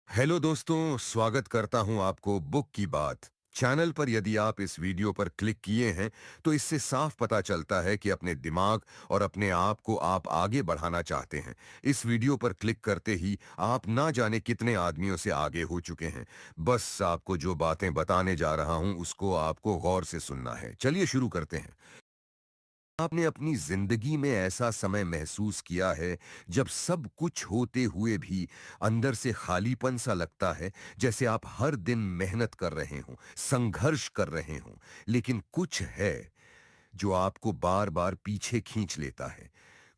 Hello दोस्तों, स्वागत करता हूं आपको बुक की बात चैनल पर। यदि आप इस वीडियो पर क्लिक किए हैं तो इससे साफ पता चलता है कि अपने दिमाग और अपने आप को आप आगे बढ़ाना चाहते हैं। इस वीडियो पर क्लिक करते ही आप ना जाने कितने आदमियों से आगे हो चुके हैं। बस आपको जो बातें बताने जा रहा हूं उसको आपको गौर से सुनना है। चलिए शुरू करते हैं। आपने अपनी जिंदगी में ऐसा समय महसूस किया है जब सब कुछ होते हुए भी अंदर से खालीपन सा लगता है, जैसे आप हर दिन मेहनत कर रहे हों, संघर्ष कर रहे हों, लेकिन कुछ है जो आपको बार बार पीछे खींच लेता है।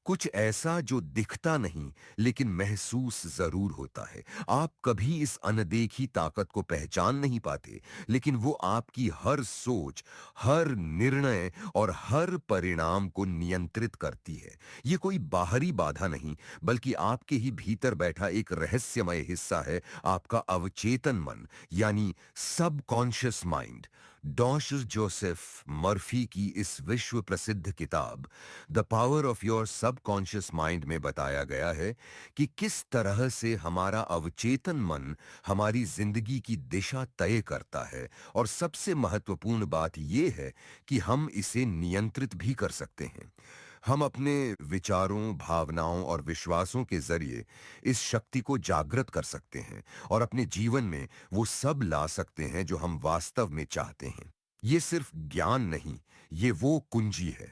कुछ ऐसा जो दिखता नहीं लेकिन महसूस जरूर होता है। आप कभी इस अनदेखी ताकत को पहचान नहीं पाते, लेकिन वो आपकी हर सोच, हर निर्णय और हर परिणाम को नियंत्रित करती है। ये कोई बाहरी बाधा नहीं, बल्कि आपके ही भीतर बैठा एक रहस्यमय हिस्सा है, आपका अवचेतन मन, यानी subconscious mind. Dash Joseph Murphy की इस विश्व प्रसिद्ध किताब the power of your subconscious mind में बताया गया है कि किस तरह से हमारा अवचेतन मन हमारी जिंदगी की दिशा तय करता है। और सबसे महत्वपूर्ण बात यह है कि हम इसे नियंत्रित भी कर सकते हैं। हम अपने विचारों, भावनाओं और विश्वासों के जरिए इस शक्ति को जागृत कर सकते हैं और अपने जीवन में वो सब ला सकते हैं जो हम वास्तव में चाहते हैं। ये सिर्फ ज्ञान नहीं, ये वो कुंजी है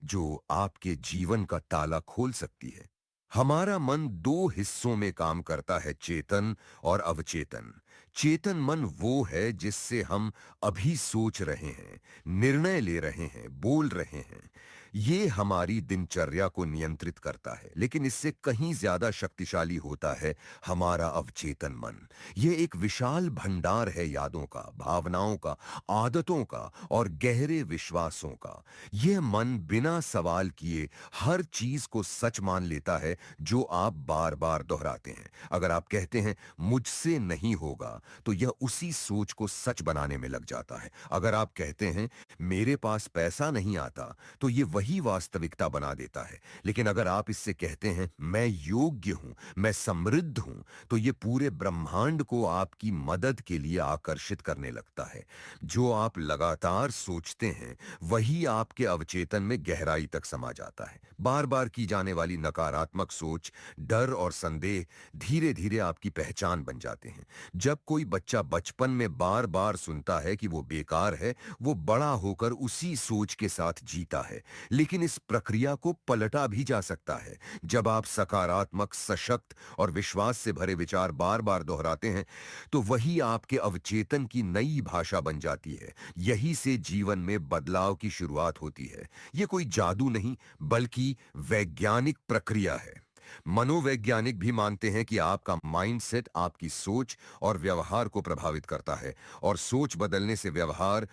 जो आपके जीवन का ताला खोल सकती है। हमारा मन दो हिस्सों में काम करता है, चेतन और अवचेतन। चेतन मन वो है जिससे हम अभी सोच रहे हैं, निर्णय ले रहे हैं, बोल रहे हैं। ये हमारी दिनचर्या को नियंत्रित करता है, लेकिन इससे कहीं ज्यादा शक्तिशाली होता है हमारा अवचेतन मन। ये एक विशाल भंडार है यादों का, भावनाओं का, आदतों का और गहरे विश्वासों का। यह मन बिना सवाल किए हर चीज को सच मान लेता है जो आप बार बार दोहराते हैं। अगर आप कहते हैं मुझसे नहीं होगा, तो यह उसी सोच को सच बनाने में लग जाता है। अगर आप कहते हैं मेरे पास पैसा नहीं आता, तो यह वही वास्तविकता बना देता है। लेकिन अगर आप इससे कहते हैं मैं योग्य हूं, मैं समृद्ध हूं, तो यह पूरे ब्रह्मांड को आपकी मदद के लिए आकर्षित करने लगता है। जो आप लगातार सोचते हैं वही आपके अवचेतन में गहराई तक समा जाता है। बार बार की जाने वाली नकारात्मक सोच, डर और संदेह धीरे धीरे आपकी पहचान बन जाते हैं। जब कोई बच्चा बचपन में बार बार सुनता है कि वो बेकार है, वो बड़ा होकर उसी सोच के साथ जीता है। लेकिन इस प्रक्रिया को पलटा भी जा सकता है। जब आप सकारात्मक, सशक्त और विश्वास से भरे विचार बार बार दोहराते हैं, तो वही आपके अवचेतन की नई भाषा बन जाती है। यही से जीवन में बदलाव की शुरुआत होती है। यह कोई जादू नहीं, बल्कि वैज्ञानिक प्रक्रिया है। मनोवैज्ञानिक भी मानते हैं कि आपका माइंडसेट आपकी सोच और व्यवहार को प्रभावित करता है, और सोच बदलने से व्यवहार,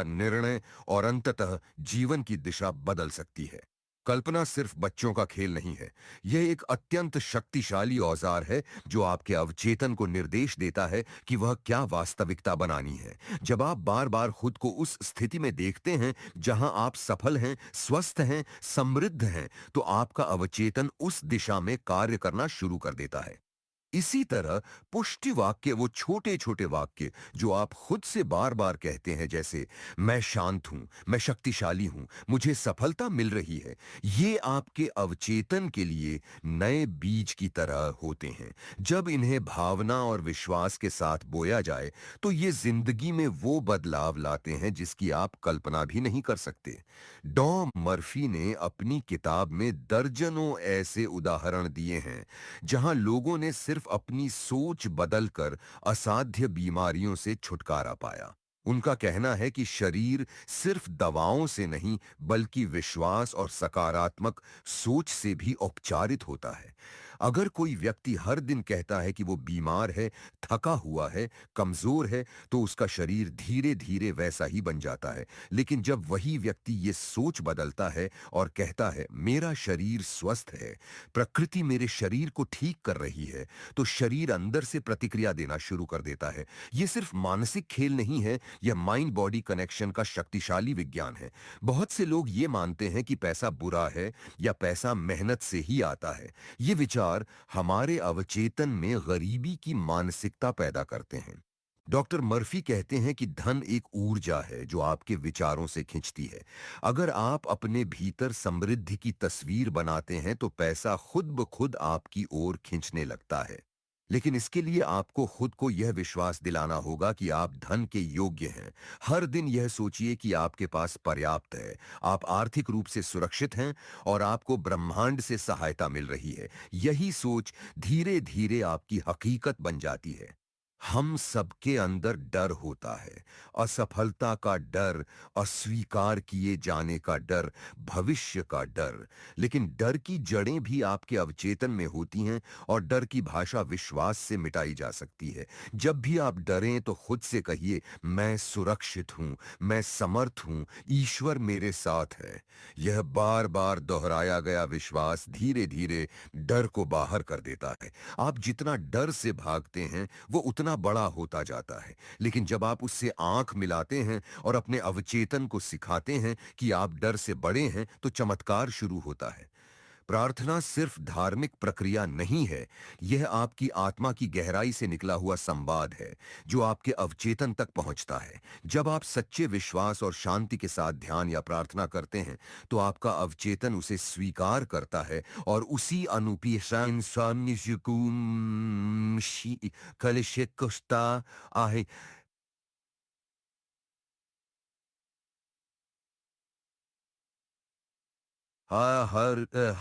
निर्णय और अंततः जीवन की दिशा बदल सकती है। कल्पना सिर्फ बच्चों का खेल नहीं है। यह एक अत्यंत शक्तिशाली औजार है जो आपके अवचेतन को निर्देश देता है कि वह क्या वास्तविकता बनानी है। जब आप बार बार खुद को उस स्थिति में देखते हैं जहां आप सफल हैं, स्वस्थ हैं, समृद्ध हैं, तो आपका अवचेतन उस दिशा में कार्य करना शुरू कर देता है। इसी तरह पुष्टि वाक्य, वो छोटे छोटे वाक्य जो आप खुद से बार बार कहते हैं, जैसे मैं शांत हूं, मैं शक्तिशाली हूं, मुझे सफलता मिल रही है, ये आपके अवचेतन के लिए नए बीज की तरह होते हैं। जब इन्हें भावना और विश्वास के साथ बोया जाए तो ये जिंदगी में वो बदलाव लाते हैं जिसकी आप कल्पना भी नहीं कर सकते। डॉ मर्फी ने अपनी किताब में दर्जनों ऐसे उदाहरण दिए हैं जहां लोगों ने सिर्फ अपनी सोच बदलकर असाध्य बीमारियों से छुटकारा पाया। उनका कहना है कि शरीर सिर्फ दवाओं से नहीं, बल्कि विश्वास और सकारात्मक सोच से भी उपचारित होता है। अगर कोई व्यक्ति हर दिन कहता है कि वो बीमार है, थका हुआ है, कमजोर है, तो उसका शरीर धीरे धीरे वैसा ही बन जाता है। लेकिन जब वही व्यक्ति ये सोच बदलता है और कहता है मेरा शरीर स्वस्थ है, प्रकृति मेरे शरीर को ठीक कर रही है, तो शरीर अंदर से प्रतिक्रिया देना शुरू कर देता है। यह सिर्फ मानसिक खेल नहीं है, यह माइंड बॉडी कनेक्शन का शक्तिशाली विज्ञान है। बहुत से लोग ये मानते हैं कि पैसा बुरा है या पैसा मेहनत से ही आता है। ये विचार विचार हमारे अवचेतन में गरीबी की मानसिकता पैदा करते हैं। डॉक्टर मर्फी कहते हैं कि धन एक ऊर्जा है जो आपके विचारों से खिंचती है। अगर आप अपने भीतर समृद्धि की तस्वीर बनाते हैं तो पैसा खुद ब खुद आपकी ओर खींचने लगता है। लेकिन इसके लिए आपको खुद को यह विश्वास दिलाना होगा कि आप धन के योग्य हैं। हर दिन यह सोचिए कि आपके पास पर्याप्त है, आप आर्थिक रूप से सुरक्षित हैं और आपको ब्रह्मांड से सहायता मिल रही है। यही सोच धीरे धीरे आपकी हकीकत बन जाती है। हम सबके अंदर डर होता है, असफलता का डर, अस्वीकार किए जाने का डर, भविष्य का डर। लेकिन डर की जड़ें भी आपके अवचेतन में होती हैं और डर की भाषा विश्वास से मिटाई जा सकती है। जब भी आप डरें तो खुद से कहिए, मैं सुरक्षित हूं, मैं समर्थ हूं, ईश्वर मेरे साथ है। यह बार बार दोहराया गया विश्वास धीरे धीरे डर को बाहर कर देता है। आप जितना डर से भागते हैं वो उतना बड़ा होता जाता है। लेकिन जब आप उससे आंख मिलाते हैं और अपने अवचेतन को सिखाते हैं कि आप डर से बड़े हैं तो चमत्कार शुरू होता है। प्रार्थना सिर्फ धार्मिक प्रक्रिया नहीं है, यह आपकी आत्मा की गहराई से निकला हुआ संवाद है जो आपके अवचेतन तक पहुंचता है। जब आप सच्चे विश्वास और शांति के साथ ध्यान या प्रार्थना करते हैं तो आपका अवचेतन उसे स्वीकार करता है और उसी आहे हाँ,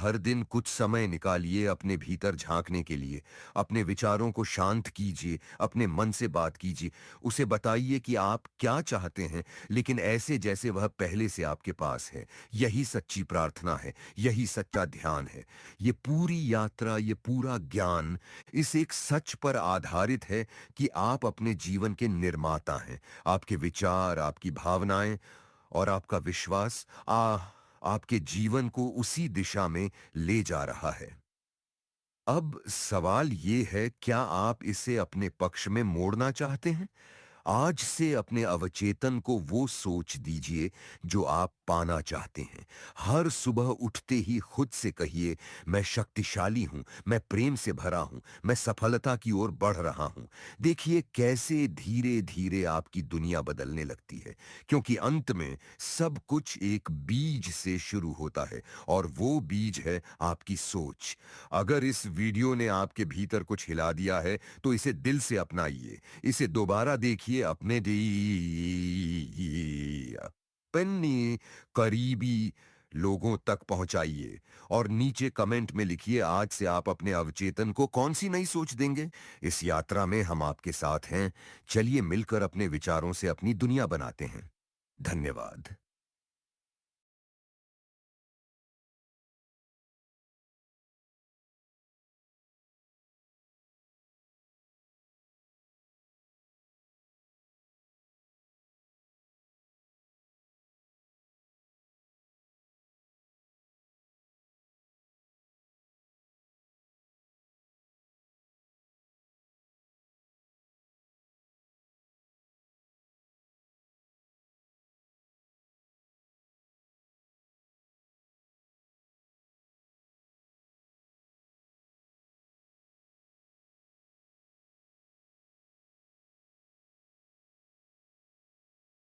हर दिन कुछ समय निकालिए अपने भीतर झांकने के लिए। अपने विचारों को शांत कीजिए, अपने मन से बात कीजिए। उसे बताइए कि आप क्या चाहते हैं, लेकिन ऐसे जैसे वह पहले से आपके पास है। यही सच्ची प्रार्थना है, यही सच्चा ध्यान है। ये पूरी यात्रा, ये पूरा ज्ञान इस एक सच पर आधारित है कि आप अपने जीवन के निर्माता हैं। आपके विचार, आपकी भावनाएं और आपका विश्वास आपके जीवन को उसी दिशा में ले जा रहा है। अब सवाल ये है, क्या आप इसे अपने पक्ष में मोड़ना चाहते हैं? आज से अपने अवचेतन को वो सोच दीजिए जो आप पाना चाहते हैं। हर सुबह उठते ही खुद से कहिए, मैं शक्तिशाली हूं, मैं प्रेम से भरा हूं, मैं सफलता की ओर बढ़ रहा हूं। देखिए कैसे धीरे धीरे आपकी दुनिया बदलने लगती है, क्योंकि अंत में सब कुछ एक बीज से शुरू होता है और वो बीज है आपकी सोच। अगर इस वीडियो ने आपके भीतर कुछ हिला दिया है तो इसे दिल से अपनाइए। इसे दोबारा देखिए, अपने पन्नी करीबी लोगों तक पहुंचाइए और नीचे कमेंट में लिखिए, आज से आप अपने अवचेतन को कौन सी नई सोच देंगे। इस यात्रा में हम आपके साथ हैं। चलिए मिलकर अपने विचारों से अपनी दुनिया बनाते हैं। धन्यवाद।